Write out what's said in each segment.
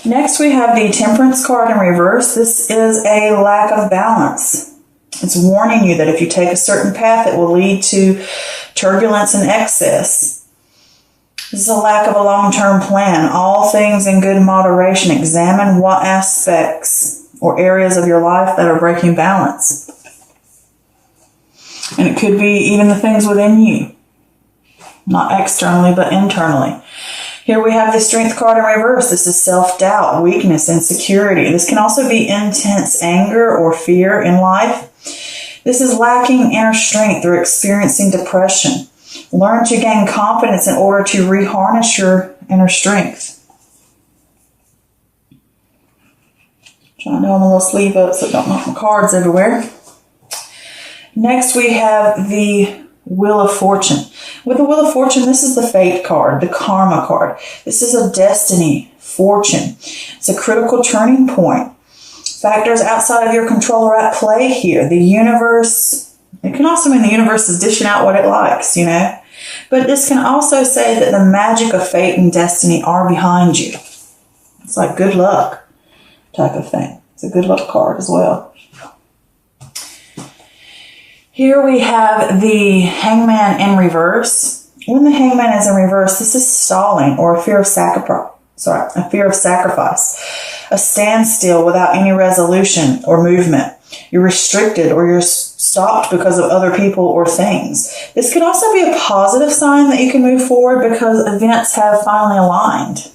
Next, we have the Temperance card in reverse. This is a lack of balance. It's warning you that if you take a certain path, it will lead to turbulence and excess. This is a lack of a long-term plan. All things in good moderation. Examine what aspects or areas of your life that are breaking balance. And it could be even the things within you. Not externally, but internally. Here we have the Strength card in reverse. This is self-doubt, weakness, insecurity. This can also be intense anger or fear in life. This is lacking inner strength or experiencing depression. Learn to gain confidence in order to reharness your inner strength. Trying to hold my little sleeve up so I don't knock my cards everywhere. Next we have the Wheel of Fortune. With the Wheel of Fortune, this is the Fate card, the Karma card. This is a destiny, fortune. It's a critical turning point. Factors outside of your control are at play here. The universe, it can also mean the universe is dishing out what it likes, you know. But this can also say that the magic of fate and destiny are behind you. It's like good luck type of thing. It's a good luck card as well. Here we have the Hangman in reverse. When the Hangman is in reverse, this is stalling or a fear of sacrifice. A standstill without any resolution or movement. You're restricted or you're stopped because of other people or things. This could also be a positive sign that you can move forward because events have finally aligned.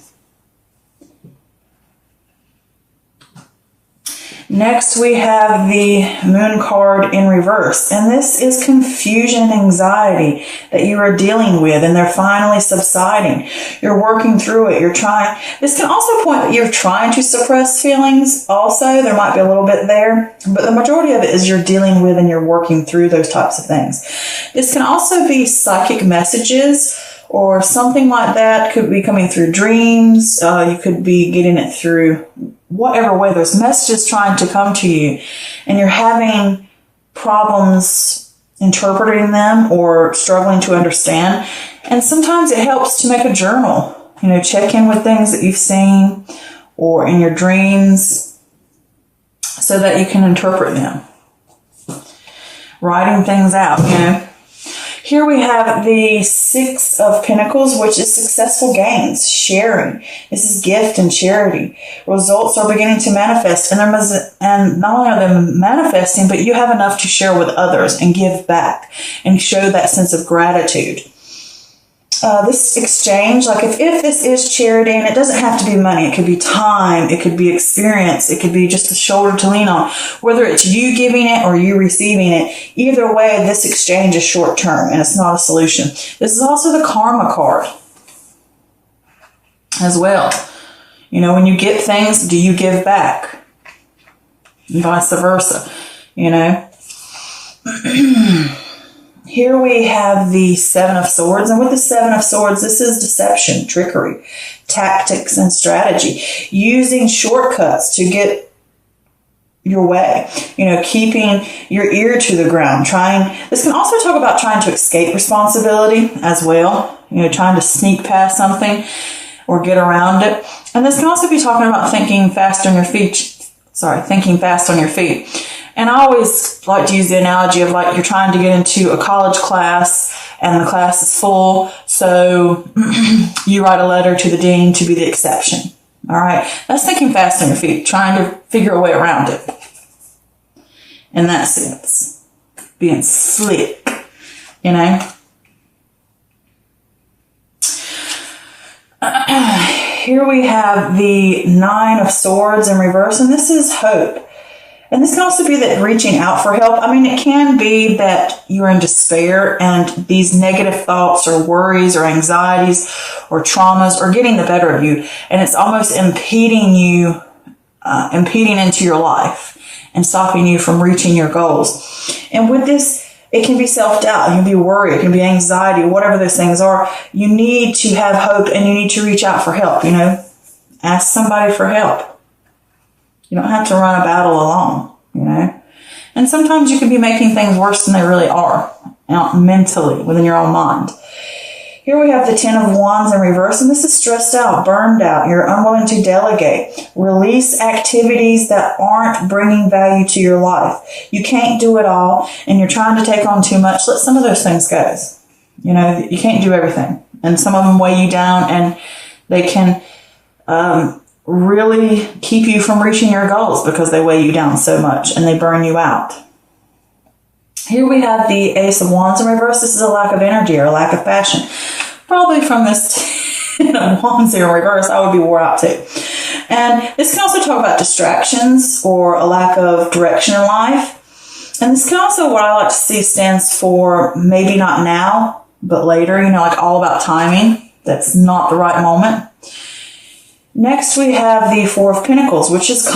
Next, we have the Moon card in reverse, and this is confusion and anxiety that you are dealing with, and they're finally subsiding. You're working through it. This can also point that you're trying to suppress feelings also. There might be a little bit there, but the majority of it is you're dealing with and you're working through those types of things. This can also be psychic messages or something like that. Could be coming through dreams. You could be getting it through whatever way. There's messages trying to come to you and you're having problems interpreting them or struggling to understand. And sometimes it helps to make a journal, you know, check in with things that you've seen or in your dreams so that you can interpret them. Writing things out, you know. Here we have the Six of Pentacles, which is successful gains, sharing. This is gift and charity. Results are beginning to manifest, and not only are they manifesting, but you have enough to share with others and give back and show that sense of gratitude. This exchange, like if this is charity, and it doesn't have to be money, it could be time, it could be experience, it could be just a shoulder to lean on, whether it's you giving it or you receiving it, either way, this exchange is short term and it's not a solution. This is also the Karma card as well. You know, when you get things, do you give back? And vice versa, you know. Here we have the Seven of Swords, and with the Seven of Swords, this is deception, trickery, tactics, and strategy. Using shortcuts to get your way, you know, keeping your ear to the ground, this can also talk about trying to escape responsibility as well, you know, trying to sneak past something or get around it. And this can also be talking about thinking fast on your feet. And I always like to use the analogy of like you're trying to get into a college class and the class is full. So you write a letter to the dean to be the exception. All right. That's thinking fast on your feet, trying to figure a way around it. In that sense, being slick, you know. Here we have the Nine of Swords in reverse, and this is hope. And this can also be that reaching out for help. I mean, it can be that you're in despair and these negative thoughts or worries or anxieties or traumas are getting the better of you. And it's almost impeding into your life and stopping you from reaching your goals. And with this, it can be self-doubt, it can be worry, it can be anxiety, whatever those things are. You need to have hope and you need to reach out for help, you know. Ask somebody for help. You don't have to run a battle alone, you know. And sometimes you can be making things worse than they really are, mentally, within your own mind. Here we have the Ten of Wands in reverse, and this is stressed out, burned out. You're unwilling to delegate. Release activities that aren't bringing value to your life. You can't do it all, and you're trying to take on too much. Let some of those things go. You know, you can't do everything, and some of them weigh you down, and they can really keep you from reaching your goals because they weigh you down so much and they burn you out. Here we have the Ace of Wands in reverse. This is a lack of energy or a lack of passion. Probably from this Ten of Wands here in reverse, I would be wore out too. And this can also talk about distractions or a lack of direction in life. And this can also, what I like to see, stands for maybe not now, but later, you know, like all about timing. That's not the right moment. Next, we have the Four of Pentacles, which is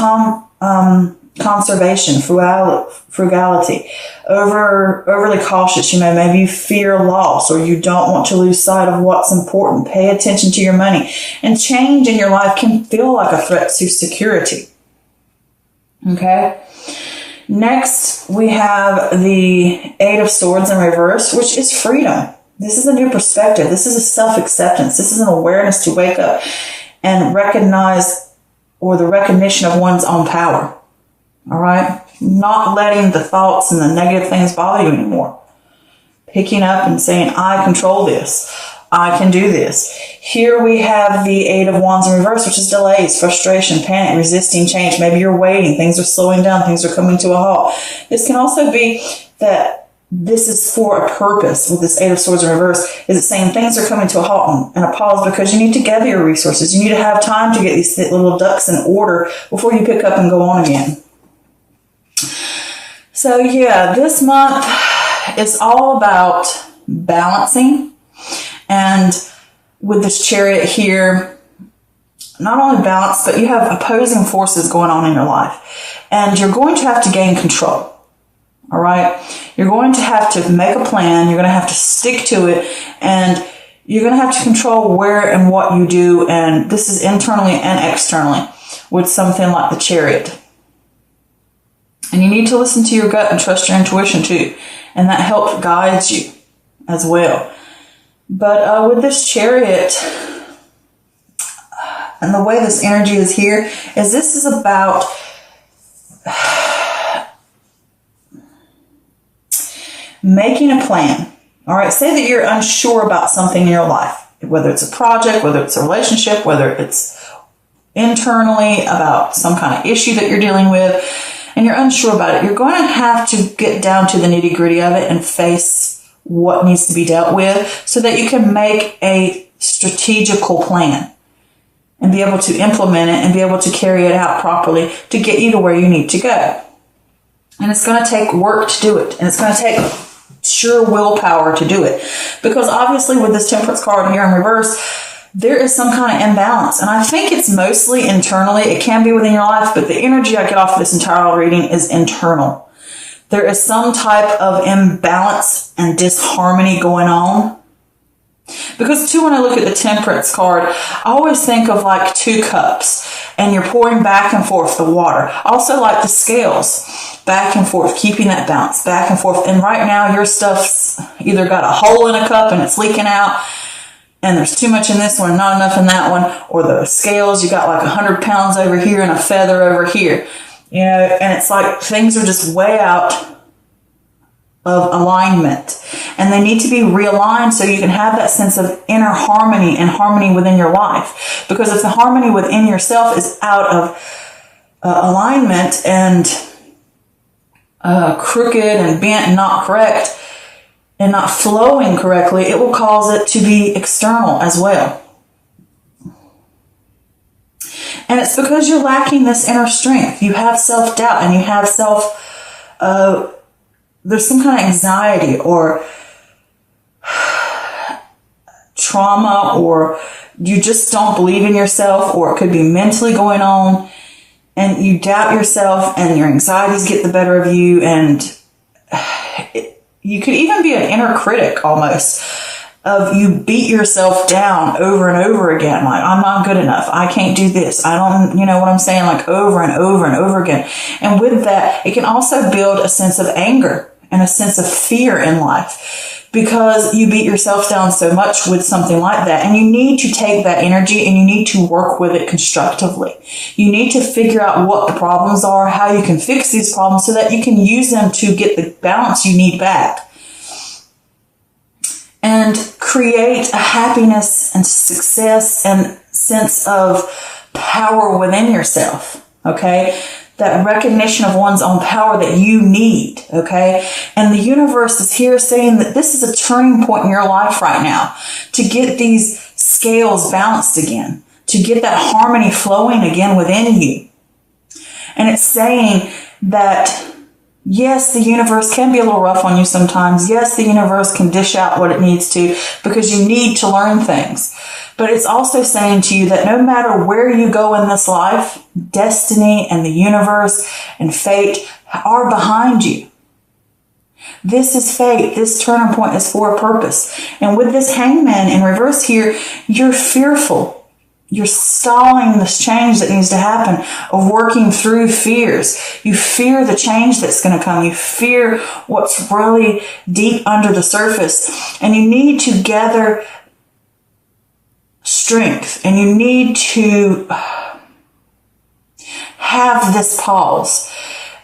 conservation, frugality, overly cautious. You know, maybe you fear loss or you don't want to lose sight of what's important. Pay attention to your money. And change in your life can feel like a threat to security. Okay. Next, we have the Eight of Swords in reverse, which is freedom. This is a new perspective. This is a self-acceptance. This is an awareness to wake up and recognize, or the recognition of one's own power. All right? Not letting the thoughts and the negative things bother you anymore. Picking up and saying, I control this. I can do this. Here we have the Eight of Wands in reverse, which is delays, frustration, panic, resisting change. Maybe you're waiting. Things are slowing down. Things are coming to a halt. This can also be that this is for a purpose with this Eight of Swords in reverse. Is it saying things are coming to a halt and a pause because you need to gather your resources. You need to have time to get these little ducks in order before you pick up and go on again. So yeah, this month is all about balancing. And with this Chariot here, not only balance, but you have opposing forces going on in your life. And you're going to have to gain control. All right. You're going to have to make a plan. You're going to have to stick to it. And you're going to have to control where and what you do. And this is internally and externally with something like the Chariot. And you need to listen to your gut and trust your intuition too. And that helps guide you as well. But with this Chariot, and the way this energy is here, is this is about making a plan. All right. Say that you're unsure about something in your life, whether it's a project, whether it's a relationship, whether it's internally about some kind of issue that you're dealing with, and you're unsure about it. You're going to have to get down to the nitty gritty of it and face what needs to be dealt with so that you can make a strategical plan and be able to implement it and be able to carry it out properly to get you to where you need to go. And it's going to take work to do it. And it's going to take sure willpower to do it. Because obviously with this Temperance card here in reverse, there is some kind of imbalance. And I think it's mostly internally. It can be within your life, but the energy I get off of this entire reading is internal. There is some type of imbalance and disharmony going on. Because too, when I look at the Temperance card, I always think of like two cups and you're pouring back and forth the water. Also like the scales, back and forth, keeping that balance, back and forth. And right now your stuff's either got a hole in a cup and it's leaking out, and there's too much in this one, not enough in that one, or the scales, you got like 100 pounds over here and a feather over here. You know, and it's like things are just way out of alignment, and they need to be realigned so you can have that sense of inner harmony and harmony within your life. Because if the harmony within yourself is out of alignment and crooked and bent and not correct and not flowing correctly, it will cause it to be external as well. And it's because you're lacking this inner strength. You have self-doubt and you have there's some kind of anxiety or trauma, or you just don't believe in yourself, or it could be mentally going on and you doubt yourself and your anxieties get the better of you. And you could even be an inner critic almost. Of you beat yourself down over and over again. Like, I'm not good enough. I can't do this. I don't, you know what I'm saying? Like over and over and over again. And with that, it can also build a sense of anger and a sense of fear in life. because you beat yourself down so much with something like that. And you need to take that energy and you need to work with it constructively. You need to figure out what the problems are, how you can fix these problems so that you can use them to get the balance you need back. And create a happiness and success and sense of power within yourself, okay? That recognition of one's own power that you need, okay? And the universe is here saying that this is a turning point in your life right now to get these scales balanced again, to get that harmony flowing again within you. And it's saying that, yes, the universe can be a little rough on you sometimes. Yes, the universe can dish out what it needs to because you need to learn things. But it's also saying to you that no matter where you go in this life, destiny and the universe and fate are behind you. This is fate. This turning point is for a purpose. And with this hangman in reverse here, you're fearful. You're stalling this change that needs to happen, of working through fears. You fear the change that's going to come. You fear what's really deep under the surface. And you need to gather strength, and you need to have this pause.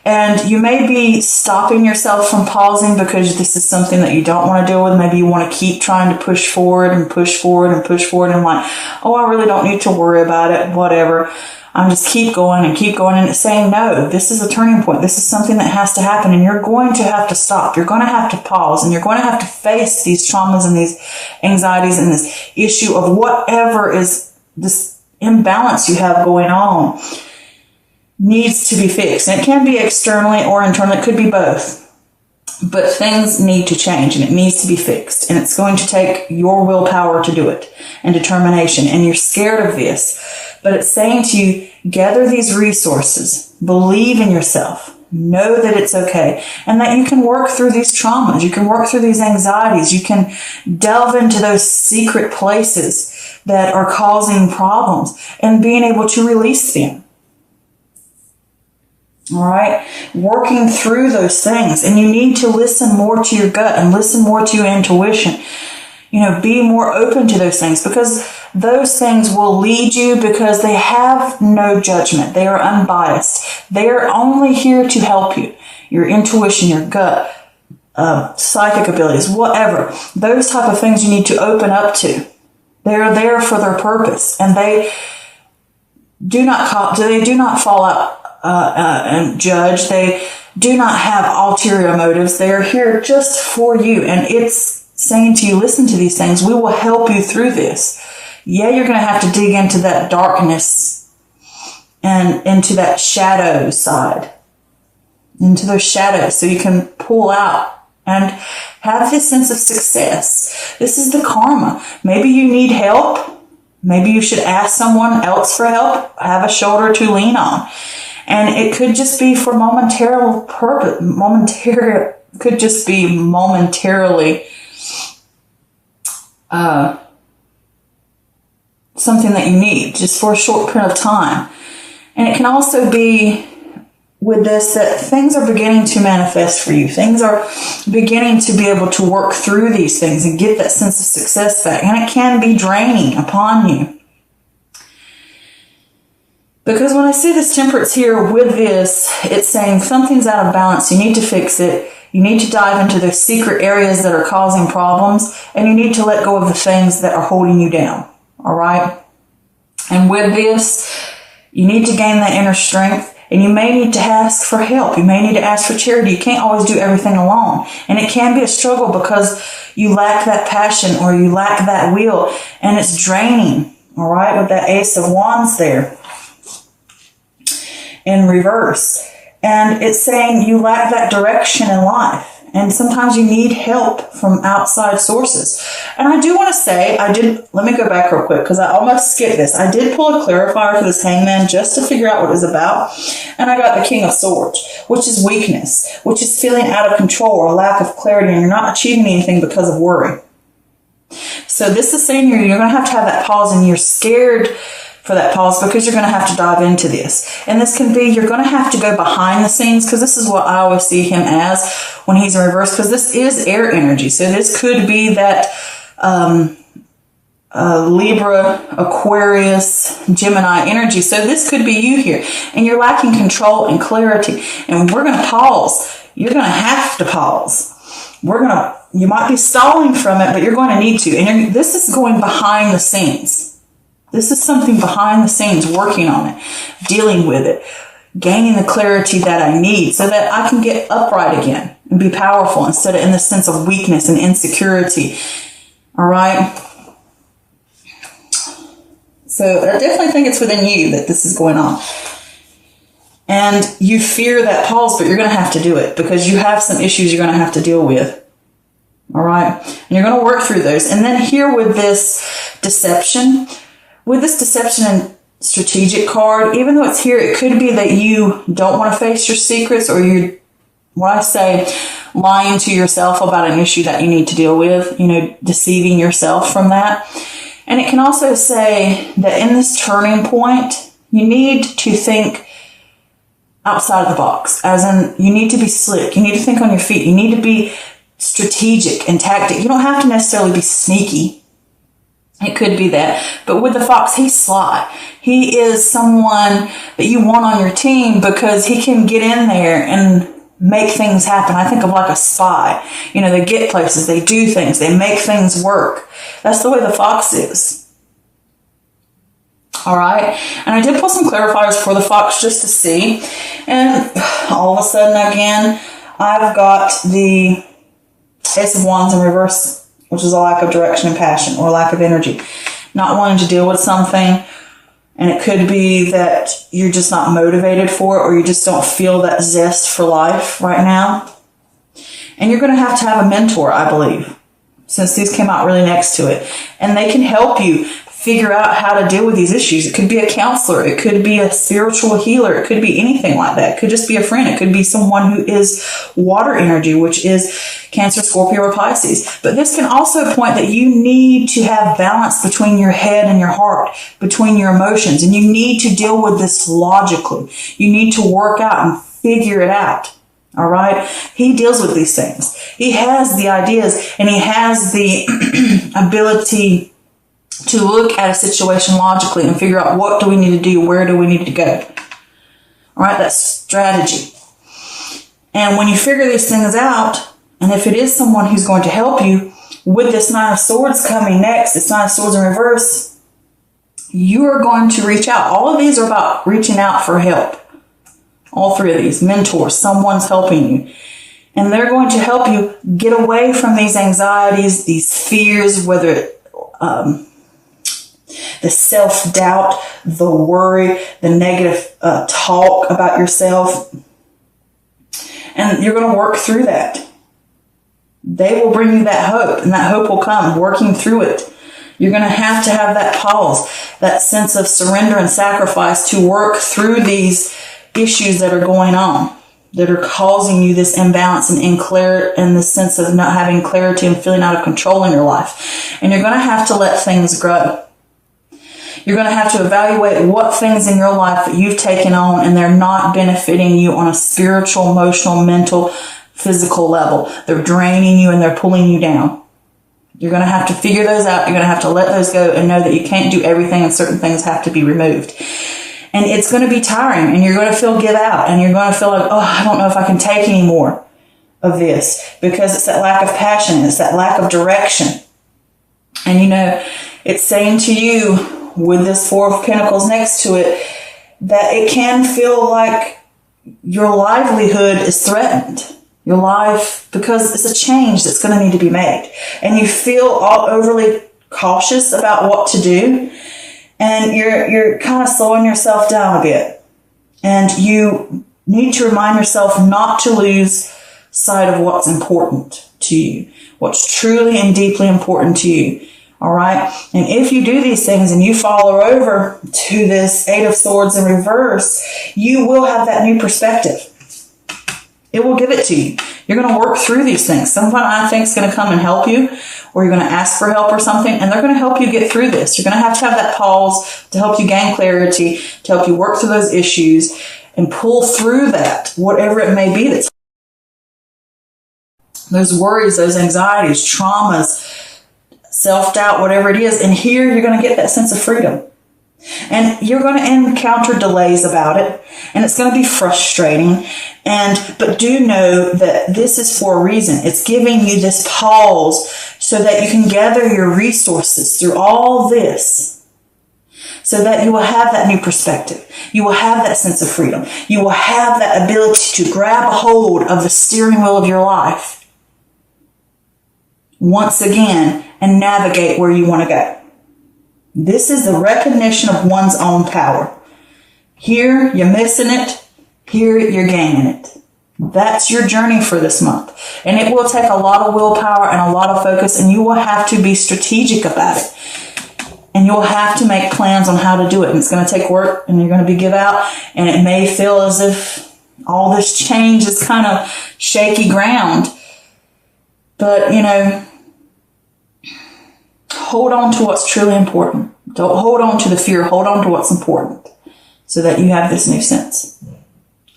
And you may be stopping yourself from pausing because this is something that you don't want to deal with. Maybe you want to keep trying to push forward and push forward and push forward and like, oh, I really don't need to worry about it, whatever. I'm just keep going and keep going. And it's saying, no, this is a turning point. This is something that has to happen. And you're going to have to stop. You're going to have to pause. And you're going to have to face these traumas and these anxieties and this issue of whatever is this imbalance you have going on needs to be fixed. And it can be externally or internally. It could be both. But things need to change and it needs to be fixed. And it's going to take your willpower to do it and determination. And you're scared of this. But it's saying to you, gather these resources, believe in yourself, know that it's okay, and that you can work through these traumas, you can work through these anxieties, you can delve into those secret places that are causing problems and being able to release them. All right, working through those things. And you need to listen more to your gut and listen more to your intuition. You know, be more open to those things because those things will lead you because they have no judgment. They are unbiased. They are only here to help you. Your intuition, your gut, psychic abilities, whatever. Those type of things you need to open up to. They are there for their purpose, and they do not fall out and judge. They do not have ulterior motives. They are here just for you, and it's saying to you, listen to these things. We will help you through this. Yeah, you're going to have to dig into that darkness and into that shadow side, into those shadows, so you can pull out and have this sense of success. This is the karma. Maybe you need help. Maybe you should ask someone else for help. Have a shoulder to lean on. And it could just be for momentary purpose. Could just be momentarily something that you need just for a short period of time. And it can also be with this that things are beginning to manifest for you. Things are beginning to be able to work through these things and get that sense of success back. And it can be draining upon you. Because when I see this temperance here with this, it's saying something's out of balance. You need to fix it. You need to dive into those secret areas that are causing problems. And you need to let go of the things that are holding you down. All right? And with this, you need to gain that inner strength. And you may need to ask for help. You may need to ask for charity. You can't always do everything alone. And it can be a struggle because you lack that passion or you lack that will. And it's draining. All right? With that Ace of Wands there in reverse. And it's saying you lack that direction in life. And sometimes you need help from outside sources. And I do want to say, let me go back real quick because I almost skipped this. I did pull a clarifier for this hangman just to figure out what it was about. And I got the King of Swords, which is weakness, which is feeling out of control or lack of clarity, and you're not achieving anything because of worry. So this is saying you're going to have that pause, and you're scared for that pause, because you're going to have to dive into this. And this can be, you're going to have to go behind the scenes, because this is what I always see him as when he's in reverse, because this is air energy. So this could be that Libra, Aquarius, Gemini energy. So this could be you here, and you're lacking control and clarity. And we're going to pause. You're going to have to pause. You might be stalling from it, but you're going to need to. And this is going behind the scenes. This is something behind the scenes, working on it, dealing with it, gaining the clarity that I need so that I can get upright again and be powerful instead of in the sense of weakness and insecurity. All right. So I definitely think it's within you that this is going on. And you fear that pause, but you're going to have to do it because you have some issues you're going to have to deal with. All right. And you're going to work through those. And then here with this deception and strategic card, even though it's here, it could be that you don't want to face your secrets, or you're, what I say, lying to yourself about an issue that you need to deal with, deceiving yourself from that. And it can also say that in this turning point, you need to think outside of the box, as in you need to be slick. You need to think on your feet. You need to be strategic and tactic. You don't have to necessarily be sneaky. It could be that. But with the fox, he's sly. He is someone that you want on your team because he can get in there and make things happen. I think of like a spy. They get places, they do things, they make things work. That's the way the fox is. All right. And I did pull some clarifiers for the fox just to see. And all of a sudden, again, I've got the Ace of Wands in reverse, which is a lack of direction and passion, or lack of energy. Not wanting to deal with something. And it could be that you're just not motivated for it, or you just don't feel that zest for life right now. And you're going to have a mentor, I believe, since these came out really next to it. And they can help you figure out how to deal with these issues. It could be a counselor. It could be a spiritual healer. It could be anything like that. It could just be a friend. It could be someone who is water energy, which is Cancer, Scorpio, or Pisces. But this can also point that you need to have balance between your head and your heart, between your emotions. And you need to deal with this logically. You need to work out and figure it out. All right. He deals with these things. He has the ideas, and he has the ability to look at a situation logically and figure out what do we need to do, where do we need to go. All right, that's strategy. And when you figure these things out, and if it is someone who's going to help you, with this Nine of Swords coming next, this Nine of Swords in reverse, you are going to reach out. All of these are about reaching out for help. All three of these, mentors, someone's helping you. And they're going to help you get away from these anxieties, these fears, whether the self-doubt, the worry, the negative talk about yourself. And you're going to work through that. They will bring you that hope, and that hope will come working through it. You're going to have that pause, that sense of surrender and sacrifice to work through these issues that are going on, that are causing you this imbalance and the sense of not having clarity and feeling out of control in your life. And you're going to have to let things grow. You're going to have to evaluate what things in your life that you've taken on and they're not benefiting you on a spiritual, emotional, mental, physical level. They're draining you and they're pulling you down. You're going to have to figure those out. You're going to have to let those go and know that you can't do everything and certain things have to be removed. And it's going to be tiring, and you're going to feel give out, and you're going to feel like, I don't know if I can take any more of this, because it's that lack of passion. It's that lack of direction. And it's saying to you with this Four of Pentacles next to it that it can feel like your livelihood is threatened. Your life, because it's a change that's going to need to be made. And you feel all overly cautious about what to do. And you're kind of slowing yourself down a bit. And you need to remind yourself not to lose sight of what's important to you. What's truly and deeply important to you. All right. And if you do these things and you follow over to this Eight of Swords in reverse, you will have that new perspective. It will give it to you. You're going to work through these things. Someone I think is going to come and help you, or you're going to ask for help or something, and they're going to help you get through this. You're going to have that pause to help you gain clarity, to help you work through those issues and pull through that, whatever it may be. That's those worries, those anxieties, traumas, self-doubt, whatever it is. And here you're going to get that sense of freedom. And you're going to encounter delays about it, and it's going to be frustrating. But do know that this is for a reason. It's giving you this pause so that you can gather your resources through all this, so that you will have that new perspective. You will have that sense of freedom. You will have that ability to grab a hold of the steering wheel of your life once again and navigate where you want to go. This is the recognition of one's own power. Here, you're missing it. Here, you're gaining it. That's your journey for this month. And it will take a lot of willpower and a lot of focus, and you will have to be strategic about it. And you'll have to make plans on how to do it. And it's going to take work, and you're going to be give out. And it may feel as if all this change is kind of shaky ground. But, hold on to what's truly important. Don't hold on to the fear. Hold on to what's important so that you have this new sense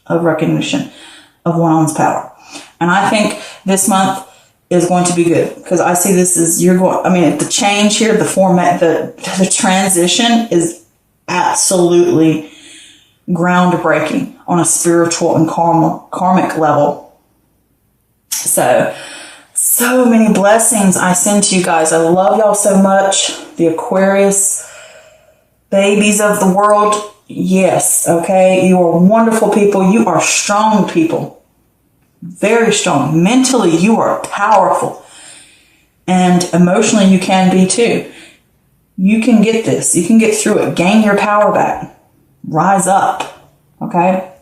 of recognition of one's power. And I think this month is going to be good because I see this as the change here, the format, the transition is absolutely groundbreaking on a spiritual and karmic level. So many blessings I send to you guys. I love y'all so much. The Aquarius babies of the world. Yes, okay. You are wonderful people. You are strong people. Very strong. Mentally, you are powerful. And emotionally, you can be too. You can get this. You can get through it. Gain your power back. Rise up. Okay?